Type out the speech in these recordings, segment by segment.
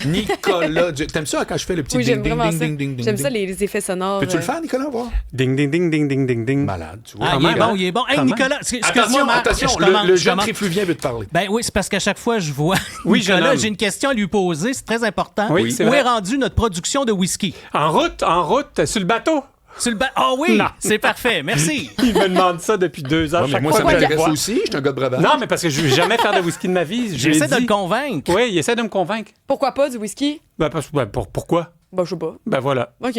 Nicolas. T'aimes ça quand je fais le petit Oui, ding, j'aime ding, vraiment ding, ça. ding, ding, ding, J'aime ding? ça, les effets sonores. Peux-tu le faire, Nicolas, voir? Ding, ding, ding, ding, ding, ding, ding. Malade, tu vois. Ah, Il est bon, il est bon. Hey, Comment? Nicolas, excuse-moi, Attention, Marc, attention, je commence, le je jeune commence. trifluvien veut te parler. Ben oui, c'est parce qu'à chaque fois, je vois Oui, Nicolas, jeune homme. j'ai une question à lui poser, c'est très important. Oui, c'est Où vrai. est rendue notre production de whisky? En route, sur le bateau. Sur le Ah oui, Non. c'est parfait, merci. Il me demande ça depuis 2 ans. Ouais, mais chaque moi, fois ça que je le m'intéresse vois. aussi. Je suis un gars de breuvage. Non, mais parce que je ne vais jamais faire de whisky de ma vie. Je lui ai J'essaie de dit- le convaincre. Oui, il essaie de me convaincre. Pourquoi pas du whisky? Pourquoi? Ben, je sais pas. Ben voilà. OK.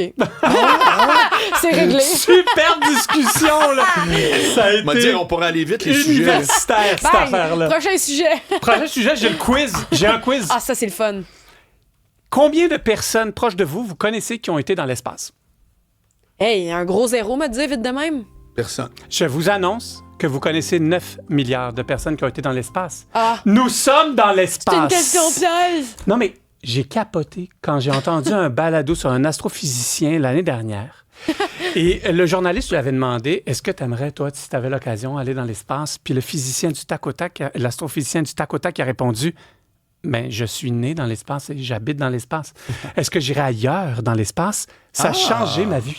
C'est réglé. Super discussion, là! Ça a On m'a dit, été on pourrait aller vite, les sujets. universitaire, cette Bang! affaire-là. Prochain sujet. Prochain sujet, j'ai le quiz. J'ai un quiz. Ah, ça, c'est le fun. Combien de personnes proches de vous connaissez qui ont été dans l'espace? Hey, un gros zéro, m'a dit vite de même. Personne. Je vous annonce que vous connaissez 9 milliards de personnes qui ont été dans l'espace. Ah, Nous sommes dans l'espace. c'est une question piège. Non, mais j'ai capoté quand j'ai entendu un balado sur un astrophysicien l'année dernière. Et le journaliste lui avait demandé, est-ce que tu aimerais, toi, si tu avais l'occasion, aller dans l'espace? Puis le physicien du tac au tac, l'astrophysicien du tac au tac a répondu, ben, je suis né dans l'espace et j'habite dans l'espace. Est-ce que j'irai ailleurs dans l'espace? Ça a changé ma vie.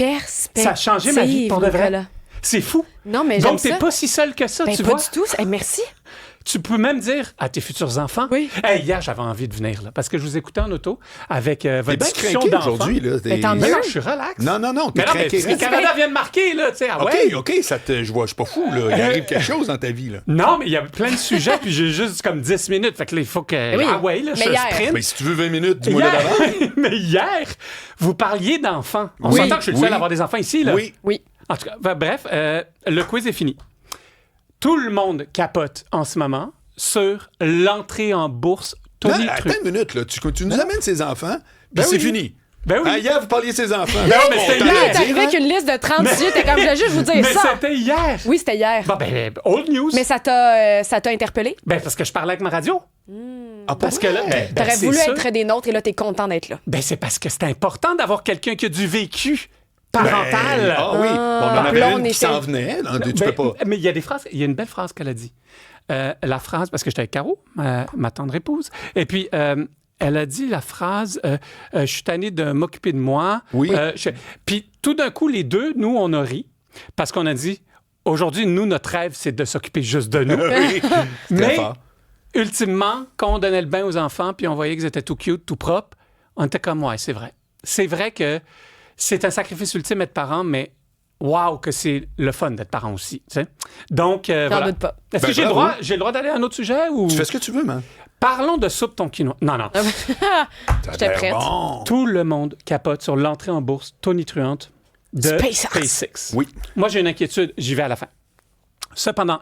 Ça a changé ma vie pour de vrai. Nicolas. C'est fou. Non, mais j'aime Donc, t'es ça. pas si seul que ça, Ben, tu pas vois. du tout. Hey, merci. Tu peux même dire à tes futurs enfants. Oui. Hey, hier, j'avais envie de venir, là, parce que je vous écoutais en auto avec T'es votre bien discussion craqué d'enfants. aujourd'hui, là. Mais tant Mais mieux. non, je suis relax. Non, t'es Mais non, mais craqué. parce que le Canada vient de marquer, là, tu sais. Ah OK, ouais. OK, je suis pas fou, là. Il arrive quelque chose dans ta vie, là. Non, mais il y a plein de sujets, puis j'ai juste comme 10 minutes. Fait que là, il faut que. Oui. Ah ouais, là, je Mais hier. sprint. Mais si tu veux 20 minutes, dis-moi là d'avant. Mais hier, vous parliez d'enfants. On Oui. s'entend que je suis le seul Oui. à avoir des enfants ici, là. Oui. Oui. En tout cas, bref, le quiz est fini. Tout le monde capote en ce moment sur l'entrée en bourse Non, Tony attends Truc. une minute, là. Tu nous amènes ses enfants, puis Ben c'est oui. fini. Ben oui. Ah, hier, vous parliez de ses enfants. Ben oui, mais c'était On hier. t'allait T'es arrivé dire, avec une liste de 30 sujets. T'es comme, je voulais juste vous dire Mais ça. c'était hier. Oui, c'était hier. Bon, ben, old news. Mais ça t'a interpellé? Ben, parce que je parlais avec ma radio. Ah, Parce que là, ben, T'aurais c'est voulu ça. être des nôtres et là, t'es content d'être là. Ben, c'est parce que c'est important d'avoir quelqu'un qui a du vécu parental. Ah oui, bon, on en Là, avait on une qui était- s'en venait. Là, tu Ben, peux pas. Mais il y a des phrases, il y a une belle phrase qu'elle a dit. La phrase, parce que j'étais avec Caro, ma tendre épouse, et puis elle a dit la phrase je suis tanné de m'occuper de moi. Oui. Puis tout d'un coup, les deux, nous, on a ri, parce qu'on a dit aujourd'hui, nous, notre rêve, c'est de s'occuper juste de nous. Oui, très Mais fort. ultimement, quand on donnait le bain aux enfants, puis on voyait qu'ils étaient tout cute, tout propres, on était comme, ouais, c'est vrai. C'est vrai que c'est un sacrifice ultime être parent, mais wow, que c'est le fun d'être parent aussi. Tu sais? Donc, J'en voilà. doute pas. Est-ce Ben, que j'ai bravo. le droit d'aller à un autre sujet? Ou... Tu fais ce que tu veux, man. Parlons de soupe ton quinoa. Non, non. J'étais prête. Bon. Tout le monde capote sur l'entrée en bourse tonitruante de SpaceX. SpaceX. Oui. Moi, j'ai une inquiétude. J'y vais à la fin. Cependant,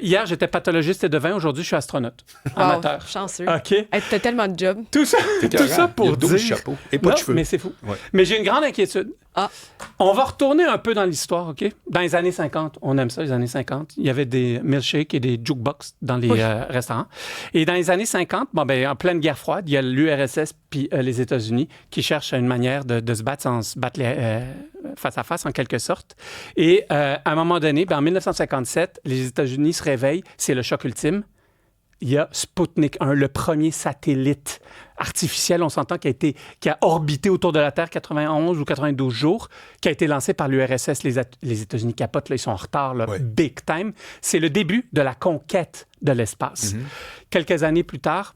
hier, j'étais pathologiste et devin. Aujourd'hui, je suis astronaute. Amateur. Chanceux. OK? Hey, t'as tellement de jobs. Tout ça, tout ça Il y a pour 12 dire... chapeaux et pas Non, de cheveux. mais c'est fou. Ouais. Mais j'ai une grande inquiétude. Ah. On va retourner un peu dans l'histoire, OK? Dans les années 50, on aime ça, les années 50. Il y avait des milkshakes et des jukebox dans les restaurants. Et dans les années 50, bon, ben, en pleine guerre froide, il y a l'URSS puis les États-Unis qui cherchent une manière de se battre sans se battre face à face, en quelque sorte. Et à un moment donné, ben, en 1957, les États-Unis se réveillent. C'est le choc ultime. Il y a Sputnik 1, le premier satellite artificiel, on s'entend, qui a orbité autour de la Terre 91 ou 92 jours, qui a été lancé par l'URSS. Les États-Unis capotent, là, ils sont en retard, là, Ouais. big time. C'est le début de la conquête de l'espace. Quelques années plus tard,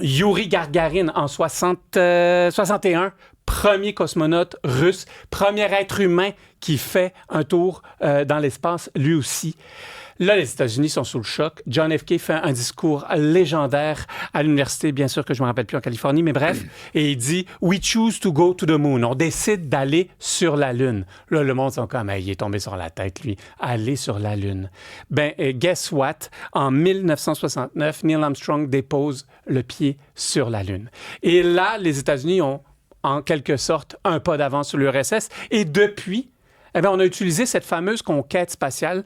Yuri Gagarin, en 61, premier cosmonaute russe, premier être humain qui fait un tour dans l'espace, lui aussi. Là, les États-Unis sont sous le choc. John F. Kennedy fait un discours légendaire à l'université, bien sûr que je ne me rappelle plus, en Californie, mais bref, et il dit « We choose to go to the moon ». On décide d'aller sur la Lune. Là, le monde sont comme « Il est tombé sur la tête, lui. Aller sur la Lune ». Ben, guess what? En 1969, Neil Armstrong dépose le pied sur la Lune. Et là, les États-Unis ont, en quelque sorte, un pas d'avance sur l'URSS. Et depuis, eh bien, on a utilisé cette fameuse conquête spatiale,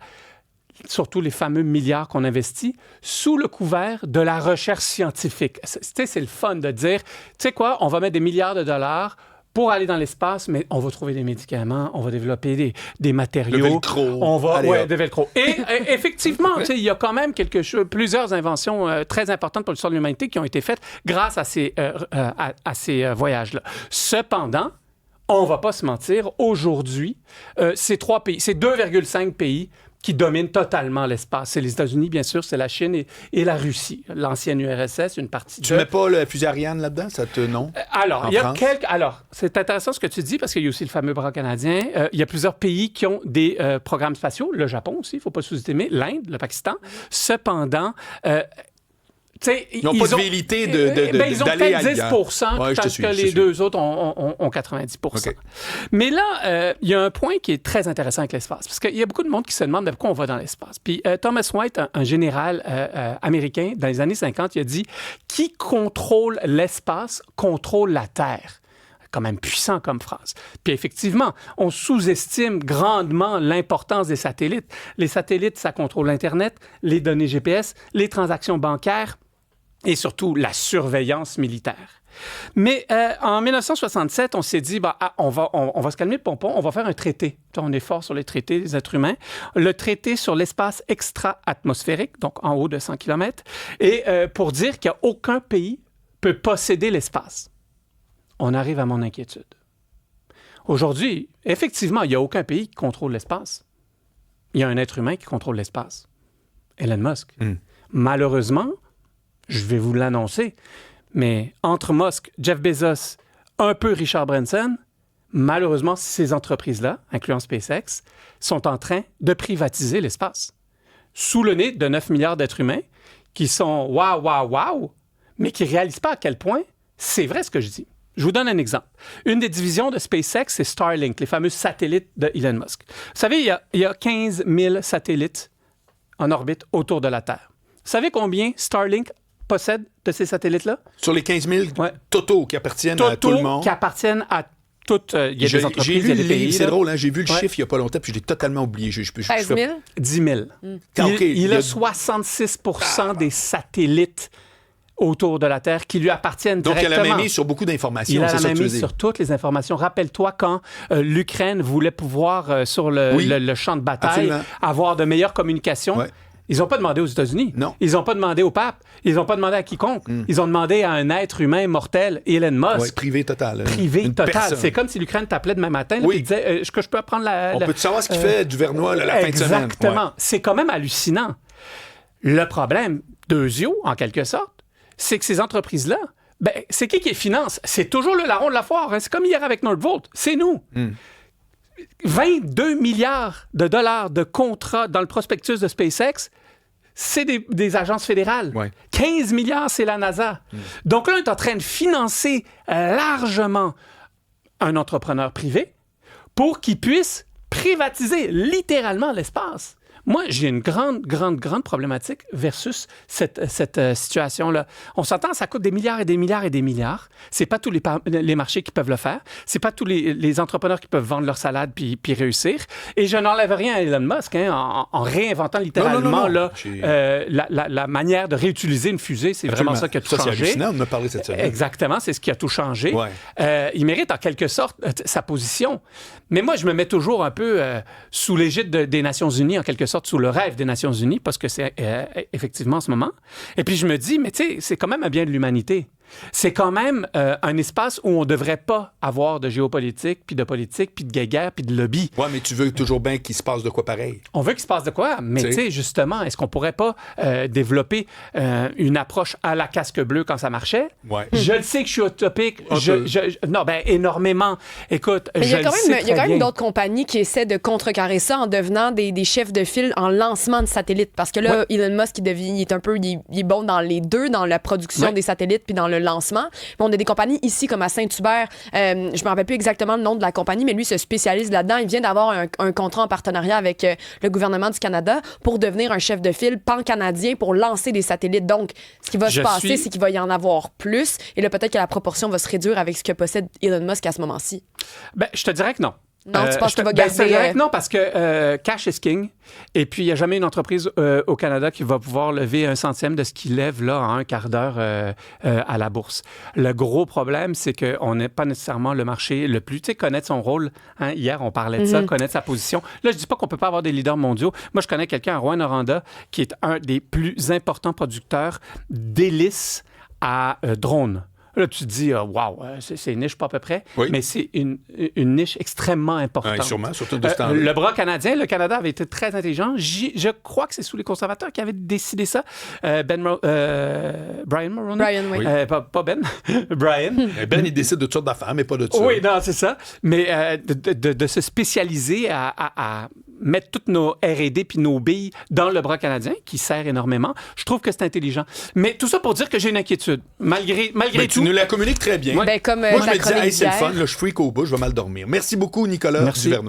surtout les fameux milliards qu'on investit, sous le couvert de la recherche scientifique. C'est le fun de dire, tu sais quoi, on va mettre des milliards de dollars pour aller dans l'espace, mais on va trouver des médicaments, on va développer des matériaux. Le velcro. On va, Allez, ouais, hop. des velcro. Et effectivement, tu sais, il y a quand même plusieurs inventions très importantes pour l'histoire de l'humanité qui ont été faites grâce à ces voyages-là. Cependant, on va pas se mentir, aujourd'hui, c'est 3 pays, c'est 2,5 pays qui dominent totalement l'espace. C'est les États-Unis, bien sûr, c'est la Chine et la Russie. L'ancienne URSS, une partie Tu mets pas le fusée Ariane là-dedans? Ça te... Non? Alors, En il y a France? Alors, c'est intéressant ce que tu dis parce qu'il y a aussi le fameux bras canadien. Il y a plusieurs pays qui ont des programmes spatiaux. Le Japon aussi, il ne faut pas sous-estimer. L'Inde, le Pakistan. Cependant, ils n'ont pas de velléité ils ont d'aller peut-être 10 ailleurs. Ouais, je te parce suis, que je te les suis. deux autres ont 90 OK. Mais là, il y a un point qui est très intéressant avec l'espace, parce qu'il y a beaucoup de monde qui se demande pourquoi on va dans l'espace. Puis Thomas White, un général américain, dans les années 50, il a dit « Qui contrôle l'espace contrôle la Terre ». Quand même puissant comme phrase. Puis effectivement, on sous-estime grandement l'importance des satellites. Les satellites, ça contrôle l'Internet, les données GPS, les transactions bancaires, et surtout la surveillance militaire. Mais en 1967, on s'est dit, on va se calmer le pompon, on va faire un traité. On est fort sur les traités des êtres humains. Le traité sur l'espace extra-atmosphérique, donc en haut de 100 km, et pour dire qu'il n'y a aucun pays peut posséder l'espace. On arrive à mon inquiétude. Aujourd'hui, effectivement, il n'y a aucun pays qui contrôle l'espace. Il y a un être humain qui contrôle l'espace. Elon Musk. Malheureusement, je vais vous l'annoncer, mais entre Musk, Jeff Bezos, un peu Richard Branson, malheureusement, ces entreprises-là, incluant SpaceX, sont en train de privatiser l'espace. Sous le nez de 9 milliards d'êtres humains qui sont wow, mais qui ne réalisent pas à quel point c'est vrai ce que je dis. Je vous donne un exemple. Une des divisions de SpaceX, c'est Starlink, les fameux satellites de Elon Musk. Vous savez, il y a 15 000 satellites en orbite autour de la Terre. Vous savez combien Starlink possède de ces satellites-là? Sur les 15 000 Ouais. totaux qui appartiennent à tout le monde. Qui appartiennent à toutes... Il y a des entreprises, J'ai il y a lu des le pays. livre, c'est là. drôle, hein? J'ai vu le Ouais. chiffre il n'y a pas longtemps, puis je l'ai totalement oublié. 16 000? 10 000. OK, Il il y a a 66 des satellites autour de la Terre qui lui appartiennent Donc, directement. elle a la main mise sur beaucoup d'informations. Il a c'est la ça main que tu veux mise dire. sur toutes les informations. Rappelle-toi quand l'Ukraine voulait pouvoir, sur le champ de bataille, Absolument. avoir de meilleures communications. Ouais. Ils n'ont pas demandé aux États-Unis. Non. Ils n'ont pas demandé au pape. Ils n'ont pas demandé à quiconque. Ils ont demandé à un être humain mortel, Elon Musk. Ouais, privé total. Privé Une total. personne. C'est comme si l'Ukraine t'appelait demain matin et Oui. disait est-ce que je peux apprendre la. On peut savoir ce qu'il fait du Vernois la fin de semaine. Exactement. Ouais. C'est quand même hallucinant. Le problème, deux yeux, en quelque sorte, c'est que ces entreprises-là, c'est qui les finance? C'est toujours le larron de la foire. Hein? C'est comme hier avec Nordvolt. C'est nous. 22 milliards de dollars de contrats dans le prospectus de SpaceX, c'est des agences fédérales. Ouais. 15 milliards, c'est la NASA. Donc là, on est en train de financer largement un entrepreneur privé pour qu'il puisse privatiser littéralement l'espace. Moi, j'ai une grande problématique versus cette situation-là. On s'entend, ça coûte des milliards et des milliards et des milliards. C'est pas tous les marchés qui peuvent le faire. C'est pas tous les entrepreneurs qui peuvent vendre leur salade puis réussir. Et je n'enlève rien à Elon Musk en réinventant littéralement Non. là, la manière de réutiliser une fusée. C'est vraiment ça qui a tout C'est changé. hallucinant de me parler cette semaine. Exactement, c'est ce qui a tout changé. Ouais. Il mérite en quelque sorte sa position. Mais moi, je me mets toujours un peu sous l'égide des Nations Unies, en quelque sorte, sous le rêve des Nations Unies, parce que c'est effectivement en ce moment. Et puis je me dis, mais tu sais, c'est quand même un bien de l'humanité. C'est quand même un espace où on ne devrait pas avoir de géopolitique, puis de politique, puis de guéguerre, puis de lobby. Ouais, mais tu veux toujours bien qu'il se passe de quoi pareil. On veut qu'il se passe de quoi, mais tu sais, justement, est-ce qu'on pourrait pas développer une approche à la casque bleue quand ça marchait? Ouais. Je le sais que je suis utopique. Non, énormément. Écoute, Mais il y a quand même bien. d'autres compagnies qui essaient de contrecarrer ça en devenant des chefs de file en lancement de satellites. Parce que là, Elon Musk, il est bon dans les deux, dans la production des satellites puis dans le lancement. Puis on a des compagnies ici, comme à Saint-Hubert. Je me rappelle plus exactement le nom de la compagnie, mais lui se spécialise là-dedans. Il vient d'avoir un contrat en partenariat avec le gouvernement du Canada pour devenir un chef de file pan-canadien pour lancer des satellites. Donc, ce qui va se passer, c'est qu'il va y en avoir plus. Et là, peut-être que la proportion va se réduire avec ce que possède Elon Musk à ce moment-ci. Je te dirais que non. Non, tu penses qu'il va ben, garder... c'est vrai que non, parce que cash is king. Et puis, il n'y a jamais une entreprise au Canada qui va pouvoir lever 1/100 de ce qu'il lève là en un quart d'heure à la bourse. Le gros problème, c'est qu'on n'est pas nécessairement le marché le plus... Tu sais, connaître son rôle. Hein, hier, on parlait de ça, connaître sa position. Là, je dis pas qu'on peut pas avoir des leaders mondiaux. Moi, je connais quelqu'un à Rouyn-Noranda qui est un des plus importants producteurs d'hélices à drones. Là, tu te dis, wow, c'est une niche pas à peu près, mais c'est une niche extrêmement importante. Oui, sûrement, surtout de ce temps-là. Le bras canadien, le Canada avait été très intelligent. Je crois que c'est sous les conservateurs qui avaient décidé ça. Brian Mulroney. Brian, oui. Pas Ben, Brian. Ben, il décide de toutes sortes d'affaires, mais pas de ça. Oui, non, c'est ça. Mais de se spécialiser à mettre toutes nos R&D puis nos billes dans le bras canadien, qui sert énormément, je trouve que c'est intelligent. Mais tout ça pour dire que j'ai une inquiétude. Malgré Ben, tout... tu nous la communiques très bien. Ben, comme Moi, je ta me disais, chronique hey, c'est le d'hier. fun, là, je freak au bout, je vais mal dormir. Merci beaucoup, Nicolas Duvernois.